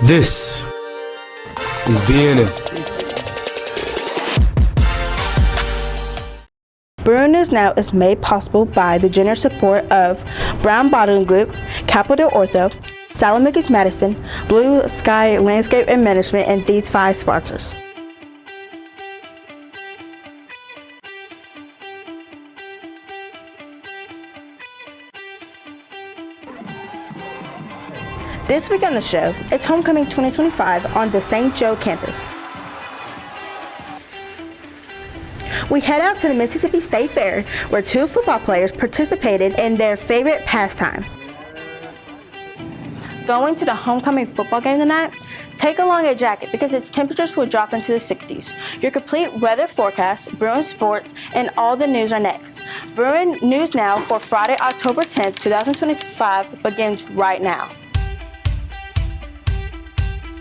This is BNN. Bruin News Now is made possible by the generous support of Brown Bottling Group, Capital Ortho, Salamicus Madison, Blue Sky Landscape and Management, and these 5 sponsors. This week on the show, it's Homecoming 2025 on the St. Joe campus. We head out to the Mississippi State Fair, where 2 football players participated in their favorite pastime. Going to the homecoming football game tonight? Take along a jacket because its temperatures will drop into the 60s. Your complete weather forecast, Bruin sports, and all the news are next. Bruin News Now for Friday, October 10th, 2025 begins right now.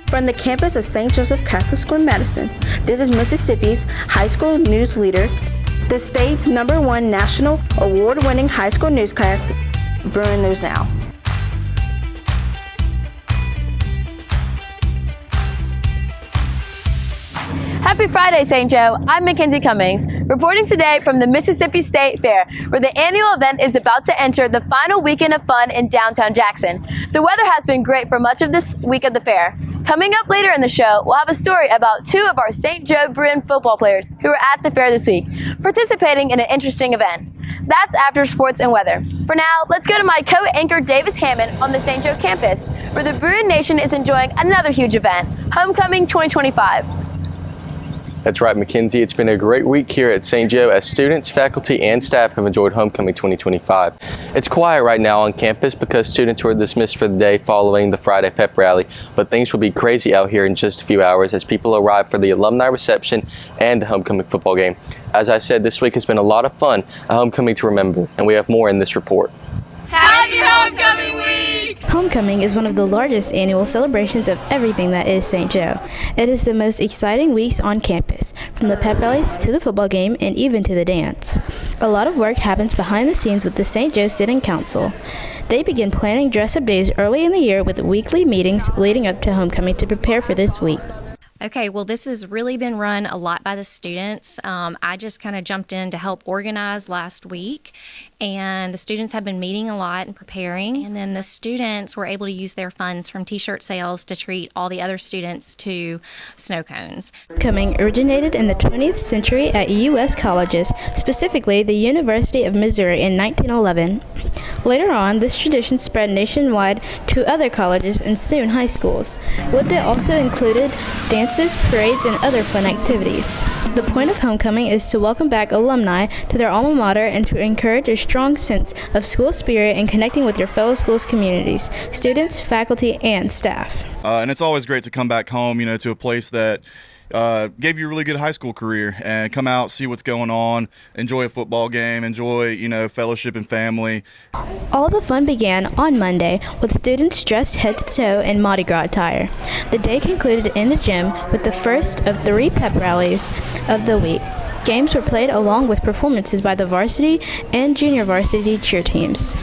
From the campus of St. Joseph Catholic School in Madison, this is Mississippi's high school news leader, the state's #1 national award-winning high school newscast, Bruin News Now. Happy Friday, St. Joe. I'm Mackenzie Cummings, reporting today from the Mississippi State Fair, where the annual event is about to enter the final weekend of fun in downtown Jackson. The weather has been great for much of this week of the fair. Coming up later in the show, we'll have a story about 2 of our St. Joe Bruin football players who were at the fair this week, participating in an interesting event. That's after sports and weather. For now, let's go to my co-anchor Davis Hammond on the St. Joe campus, where the Bruin Nation is enjoying another huge event, Homecoming 2025. That's right, Mackenzie. It's been a great week here at St. Joe as students, faculty, and staff have enjoyed Homecoming 2025. It's quiet right now on campus because students were dismissed for the day following the Friday pep rally, but things will be crazy out here in just a few hours as people arrive for the alumni reception and the homecoming football game. As I said, this week has been a lot of fun, a homecoming to remember, and we have more in this report. Happy Homecoming Week! Homecoming is one of the largest annual celebrations of everything that is St. Joe. It is the most exciting weeks on campus, from the pep rallies to the football game and even to the dance. A lot of work happens behind the scenes with the St. Joe Student Council. They begin planning dress-up days early in the year with weekly meetings leading up to homecoming to prepare for this week. Okay, well, this has really been run a lot by the students. I just kind of jumped in to help organize last week, and the students have been meeting a lot and preparing, and then the students were able to use their funds from t-shirt sales to treat all the other students to snow cones. Homecoming originated in the 20th century at U.S. colleges, specifically the University of Missouri in 1911. Later on, this tradition spread nationwide to other colleges and soon high schools. With it also included dances, parades, and other fun activities. The point of homecoming is to welcome back alumni to their alma mater and to encourage a strong sense of school spirit and connecting with your fellow schools communities, students, faculty, and staff. And it's always great to come back home, to a place that gave you a really good high school career and come out, see what's going on, enjoy a football game, enjoy, fellowship and family. All the fun began on Monday with students dressed head to toe in Mardi Gras attire. The day concluded in the gym with the first of 3 pep rallies of the week. Games were played along with performances by the varsity and junior varsity cheer teams.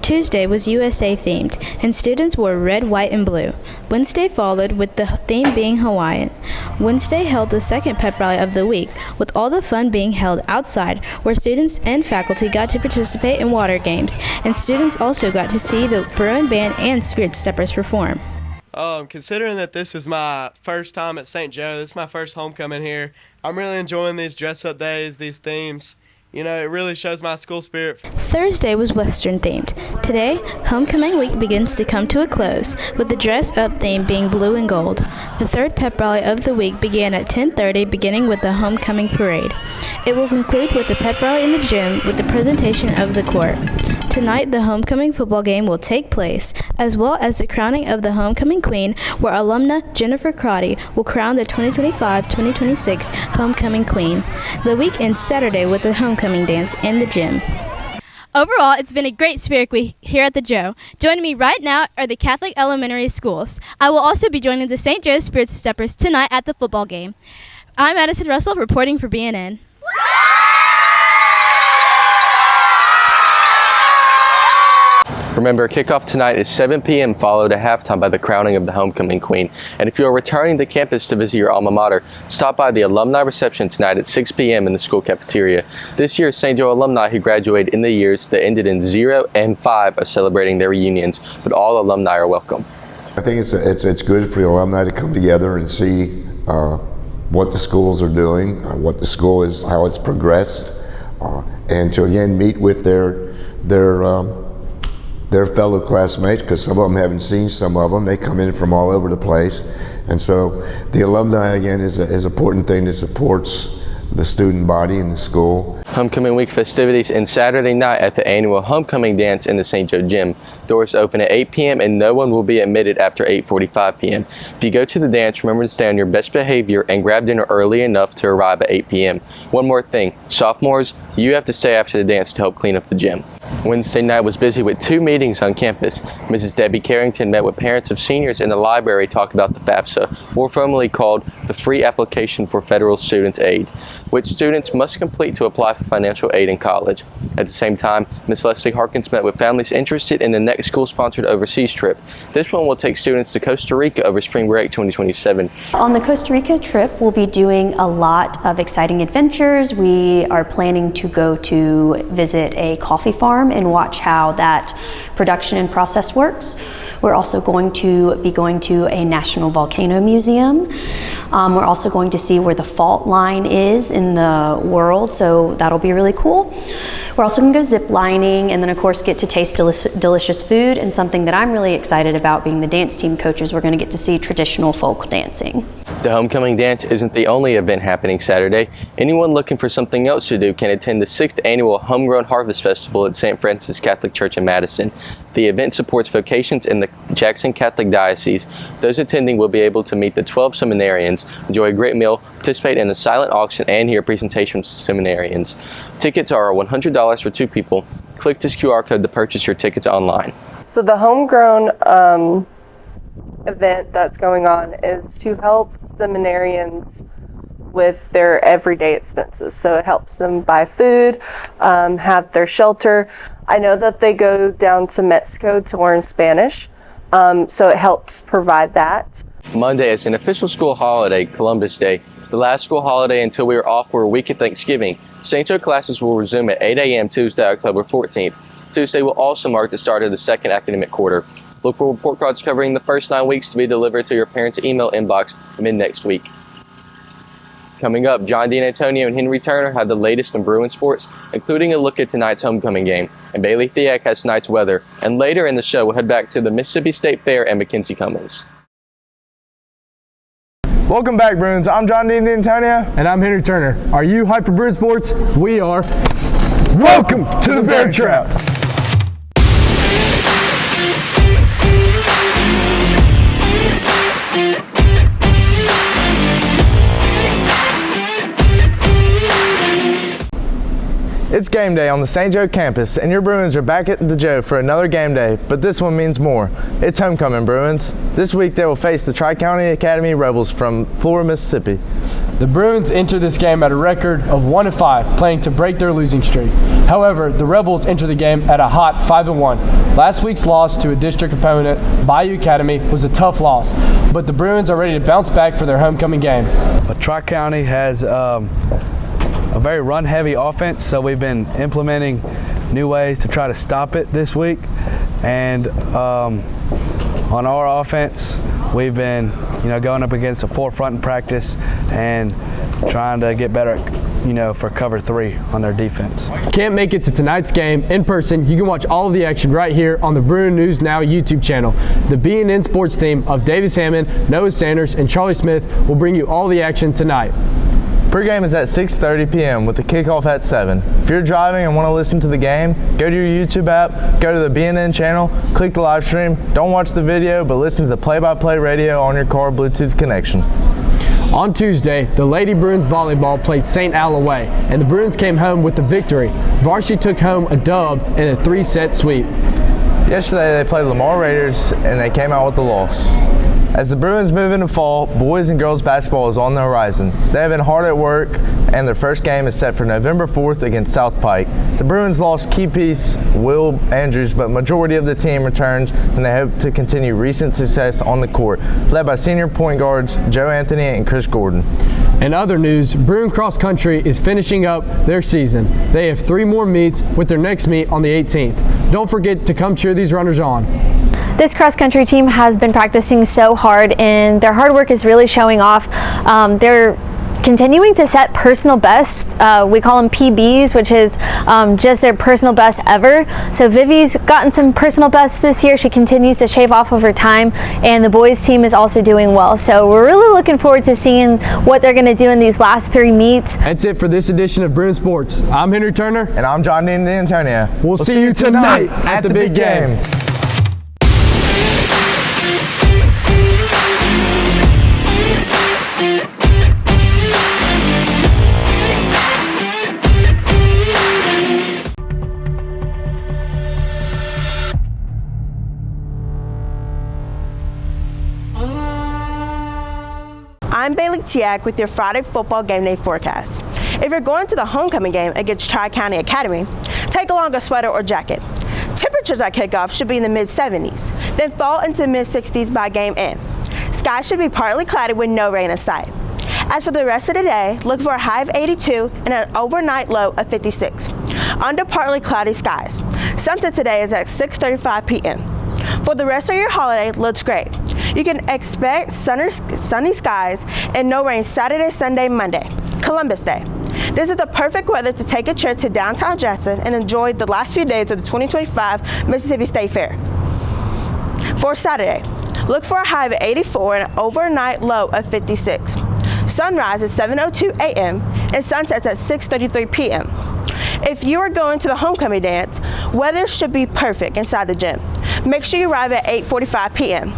Tuesday was USA themed, and students wore red, white, and blue. Wednesday followed with the theme being Hawaiian. Wednesday held the second pep rally of the week, with all the fun being held outside, where students and faculty got to participate in water games, and students also got to see the Bruin Band and Spirit Steppers perform. Considering that this is my first time at St. Joe, this is my first homecoming here, I'm really enjoying these dress-up days, these themes. It really shows my school spirit. Thursday was Western themed. Today, homecoming week begins to come to a close, with the dress-up theme being blue and gold. The third pep rally of the week began at 10:30, beginning with the homecoming parade. It will conclude with a pep rally in the gym with the presentation of the court. Tonight, the homecoming football game will take place, as well as the crowning of the homecoming queen, where alumna Jennifer Crotty will crown the 2025-2026 homecoming queen. The week ends Saturday with the homecoming dance in the gym. Overall, it's been a great spirit week here at the Joe. Joining me right now are the Catholic elementary schools. I will also be joining the St. Joe Spirit Steppers tonight at the football game. I'm Madison Russell reporting for BNN. Remember, kickoff tonight is 7 p.m. followed at halftime by the crowning of the homecoming queen. And if you are returning to campus to visit your alma mater, stop by the alumni reception tonight at 6 p.m. in the school cafeteria. This year's St. Joe alumni who graduated in the years that ended in 0 and 5 are celebrating their reunions, but all alumni are welcome. I think it's good for the alumni to come together and see what the schools are doing, what the school is, how it's progressed, and to again meet with their fellow classmates, because some of them haven't seen some of them. They come in from all over the place, and so the alumni again is an important thing that supports the student body in the school. Homecoming week festivities and Saturday night at the annual homecoming dance in the St. Joe Gym. Doors open at 8 p.m. and no one will be admitted after 8:45 p.m. If you go to the dance, remember to stay on your best behavior and grab dinner early enough to arrive at 8 p.m. One more thing, sophomores, you have to stay after the dance to help clean up the gym. Wednesday night was busy with 2 meetings on campus. Mrs. Debbie Carrington met with parents of seniors in the library to talk about the FAFSA, more formally called the Free Application for Federal Student Aid, which students must complete to apply for financial aid in college. At the same time, Ms. Leslie Harkins met with families interested in the next school-sponsored overseas trip. This one will take students to Costa Rica over spring break 2027. On the Costa Rica trip, we'll be doing a lot of exciting adventures. We are planning to go to visit a coffee farm and watch how that production and process works. We're also going to be going to a National Volcano Museum. We're also going to see where the fault line is in the world, so that'll be really cool. We're also going to go zip lining and then of course get to taste delicious food, and something that I'm really excited about being the dance team coaches, we're going to get to see traditional folk dancing. The homecoming dance isn't the only event happening Saturday. Anyone looking for something else to do can attend the 6th annual Homegrown Harvest Festival at St. Francis Catholic Church in Madison. The event supports vocations in the Jackson Catholic Diocese. Those attending will be able to meet the 12 seminarians, enjoy a great meal, participate in a silent auction, and hear presentations from seminarians. Tickets are $100 for 2 people. Click this QR code to purchase your tickets online. So the homegrown event that's going on is to help seminarians with their everyday expenses. So it helps them buy food, have their shelter. I know that they go down to Mexico to learn Spanish, so it helps provide that. Monday is an official school holiday, Columbus Day. The last school holiday until we are off for a week of Thanksgiving. St. Joe classes will resume at 8 a.m. Tuesday, October 14th. Tuesday will also mark the start of the second academic quarter. Look for report cards covering the first 9 weeks to be delivered to your parents' email inbox mid-next week. Coming up, John Dean Antonio and Henry Turner have the latest in Bruin sports, including a look at tonight's homecoming game. And Bailey Thiak has tonight's weather. And later in the show, we'll head back to the Mississippi State Fair and Mackenzie Cummings. Welcome back, Bruins. I'm John Dean Antonio. And I'm Henry Turner. Are you hyped for Bruin sports? We are. Welcome to the Bear Trap. It's game day on the St. Joe campus, and your Bruins are back at the Joe for another game day, but this one means more. It's homecoming, Bruins. This week they will face the Tri-County Academy Rebels from Florida, Mississippi. The Bruins enter this game at a record of 1-5, playing to break their losing streak. However, the Rebels enter the game at a hot 5-1. Last week's loss to a district opponent, Bayou Academy, was a tough loss, but the Bruins are ready to bounce back for their homecoming game. Tri-County has a very run-heavy offense, so we've been implementing new ways to try to stop it this week. And on our offense, we've been, going up against the forefront in practice and trying to get better, for cover 3 on their defense. Can't make it to tonight's game in person? You can watch all of the action right here on the Bruin News Now YouTube channel. The BNN Sports team of Davis Hammond, Noah Sanders, and Charlie Smith will bring you all the action tonight. Pregame is at 6:30 p.m. with the kickoff at 7. If you're driving and want to listen to the game, go to your YouTube app, go to the BNN channel, click the live stream. Don't watch the video, but listen to the play-by-play radio on your car Bluetooth connection. On Tuesday, the Lady Bruins volleyball played St. Al away, and the Bruins came home with the victory. Varsity took home a dub in a 3-set sweep. Yesterday, they played Lamar Raiders, and they came out with the loss. As the Bruins move into fall, boys and girls basketball is on the horizon. They have been hard at work, and their first game is set for November 4th against South Pike. The Bruins lost key piece Will Andrews, but majority of the team returns, and they hope to continue recent success on the court, led by senior point guards Joe Anthony and Chris Gordon. In other news, Bruin Cross Country is finishing up their season. They have 3 more meets, with their next meet on the 18th. Don't forget to come cheer these runners on. This cross-country team has been practicing so hard, and their hard work is really showing off. They're continuing to set personal bests. We call them PBs, which is just their personal best ever. So Vivi's gotten some personal bests this year. She continues to shave off over time, and the boys team is also doing well. So we're really looking forward to seeing what they're going to do in these last 3 meets. That's it for this edition of Bruin Sports. I'm Henry Turner. And I'm John Dean D'Antonio. We'll see you tonight at the big game. I'm Bailey Tiak with your Friday football game day forecast. If you're going to the homecoming game against Tri-County Academy, take along a sweater or jacket. Temperatures at kickoff should be in the mid-70s, then fall into the mid-60s by game end. Skies should be partly cloudy with no rain in sight. As for the rest of the day, look for a high of 82 and an overnight low of 56. Under partly cloudy skies. Sunset today is at 6:35 p.m. For the rest of your holiday, looks great. You can expect sunny skies and no rain Saturday, Sunday, Monday, Columbus Day. This is the perfect weather to take a trip to downtown Jackson and enjoy the last few days of the 2025 Mississippi State Fair. For Saturday, look for a high of 84 and an overnight low of 56. Sunrise is 7:02 a.m. and sunsets at 6:33 p.m. If you are going to the homecoming dance, weather should be perfect inside the gym. Make sure you arrive at 8:45 p.m.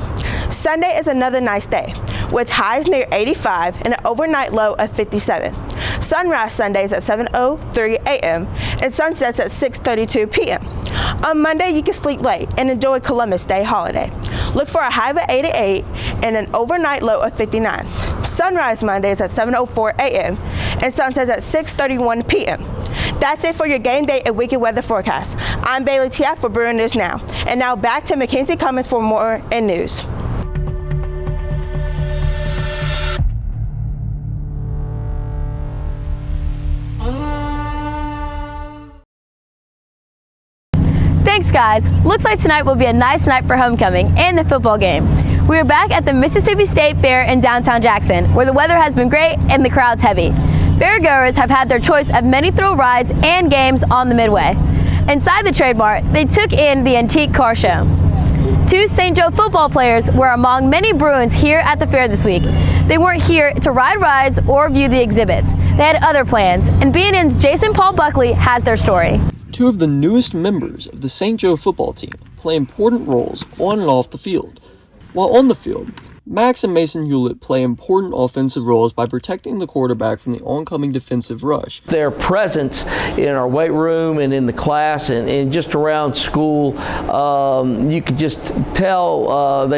Sunday is another nice day, with highs near 85 and an overnight low of 57. Sunrise Sundays at 7:03 a.m. and sunsets at 6:32 p.m. On Monday, you can sleep late and enjoy Columbus Day holiday. Look for a high of 88 and an overnight low of 59. Sunrise Mondays at 7:04 a.m. and sunsets at 6:31 p.m. That's it for your game day and weekend weather forecast. I'm Bailey Tiak for Bruin News Now. And now back to Mackenzie Cummings for more in news. Thanks, guys. Looks like tonight will be a nice night for homecoming and the football game. We are back at the Mississippi State Fair in downtown Jackson, where the weather has been great and the crowd's heavy. Fairgoers have had their choice of many thrill rides and games on the Midway. Inside the Trade Mart, they took in the antique car show. 2 St. Joe football players were among many Bruins here at the fair this week. They weren't here to ride rides or view the exhibits. They had other plans, and BNN's Jason Paul Buckley has their story. 2 of the newest members of the St. Joe football team play important roles on and off the field. While on the field, Max and Mason Hewlett play important offensive roles by protecting the quarterback from the oncoming defensive rush. Their presence in our weight room and in the class and just around school, you could just tell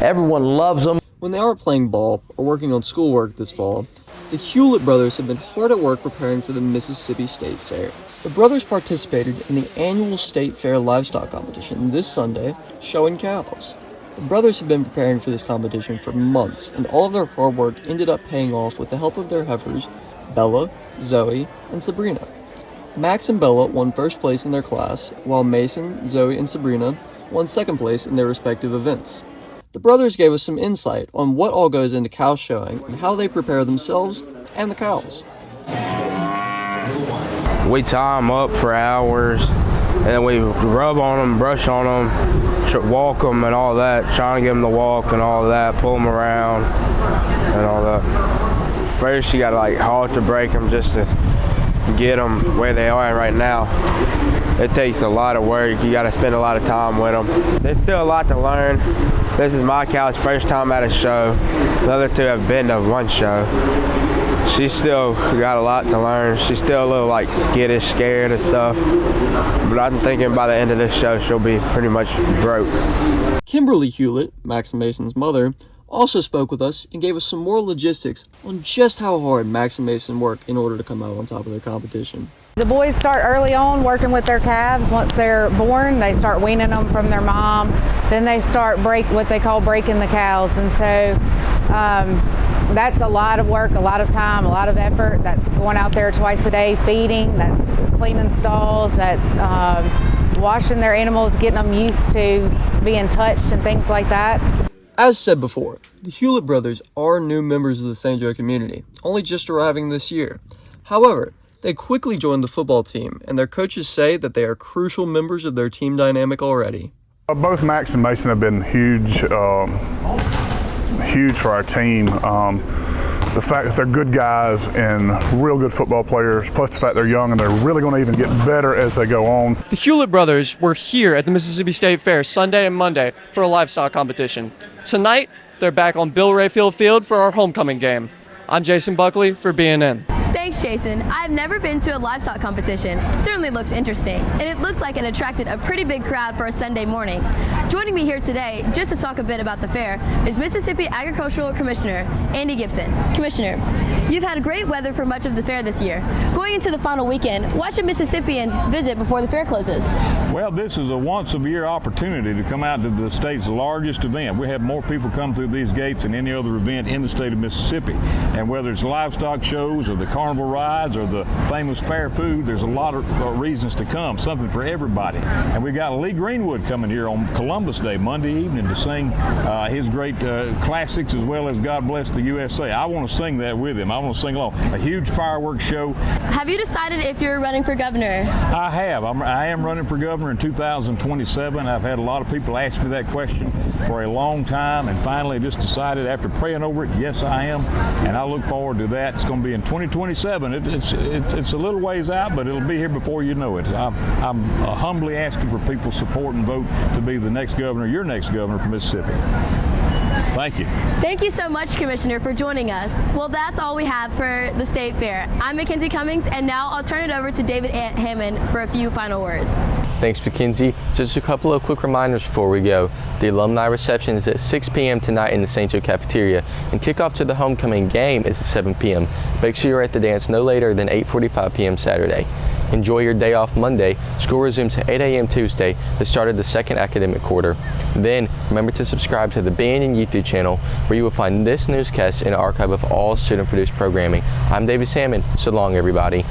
everyone loves them. When they aren't playing ball or working on schoolwork this fall, the Hewlett brothers have been hard at work preparing for the Mississippi State Fair. The brothers participated in the annual State Fair livestock competition this Sunday, showing cows. The brothers have been preparing for this competition for months, and all of their hard work ended up paying off with the help of their heifers, Bella, Zoe, and Sabrina. Max and Bella won first place in their class, while Mason, Zoe, and Sabrina won second place in their respective events. The brothers gave us some insight on what all goes into cow showing and how they prepare themselves and the cows. We tie them up for hours, and then we rub on them, brush on them, walk them and all that, trying to get them to walk and all that, pull them around and all that. First, you got to halt to break them just to get them where they are right now. It takes a lot of work. You got to spend a lot of time with them. There's still a lot to learn. This is my cow's first time at a show. The other 2 have been to one show. She's still got a lot to learn. She's still a little skittish, scared and stuff. But I'm thinking by the end of this show, she'll be pretty much broke. Kimberly Hewlett, Max and Mason's mother, also spoke with us and gave us some more logistics on just how hard Max and Mason work in order to come out on top of their competition. The boys start early on working with their calves. Once they're born, they start weaning them from their mom. Then they start what they call breaking the cows. And so that's a lot of work, a lot of time, a lot of effort. That's going out there twice a day, feeding, that's cleaning stalls, that's washing their animals, getting them used to being touched and things like that. As said before, the Hewlett brothers are new members of the St. Joe community, only just arriving this year. However, they quickly joined the football team, and their coaches say that they are crucial members of their team dynamic already. Both Max and Mason have been huge for our team. The fact that they're good guys and real good football players, plus the fact they're young and they're really going to even get better as they go on. The Hewlett brothers were here at the Mississippi State Fair Sunday and Monday for a livestock competition. Tonight, they're back on Bill Rayfield Field for our homecoming game. I'm Jason Buckley for BNN. Thanks, Jason. I've never been to a livestock competition. Certainly looks interesting, and it looked like it attracted a pretty big crowd for a Sunday morning. Joining me here today, just to talk a bit about the fair, is Mississippi Agricultural Commissioner Andy Gibson. Commissioner, you've had great weather for much of the fair this year. Going into the final weekend, why should Mississippians visit before the fair closes? Well, this is a once-a-year opportunity to come out to the state's largest event. We have more people come through these gates than any other event in the state of Mississippi. And whether it's livestock shows or the carnival rides or the famous fair food, there's a lot of reasons to come, something for everybody. And we got Lee Greenwood coming here on Columbus Day, Monday evening, to sing his great classics as well as God Bless the USA. I want to sing that with him. I want to sing along. A huge fireworks show. Have you decided if you're running for governor? I have. I am running for governor in 2027. I've had a lot of people ask me that question for a long time, and finally I just decided after praying over it, yes, I am, and I look forward to that. It's going to be in 2027. It's a little ways out, but it'll be here before you know it. I'm humbly asking for people's support and vote to be the next governor, your next governor from Mississippi. Thank you. Thank you so much, Commissioner, for joining us. Well, that's all we have for the State Fair. I'm Mackenzie Cummings, and now I'll turn it over to David Hammond for a few final words. Thanks, Mackenzie. So just a couple of quick reminders before we go. The alumni reception is at 6 p.m. tonight in the St. Joe cafeteria, and kickoff to the homecoming game is at 7 p.m. Make sure you're at the dance no later than 8:45 p.m. Saturday. Enjoy your day off Monday. School resumes at 8 a.m. Tuesday, the start of the second academic quarter. Then, remember to subscribe to the BNN YouTube channel, where you will find this newscast and an archive of all student-produced programming. I'm David Salmon. So long, everybody.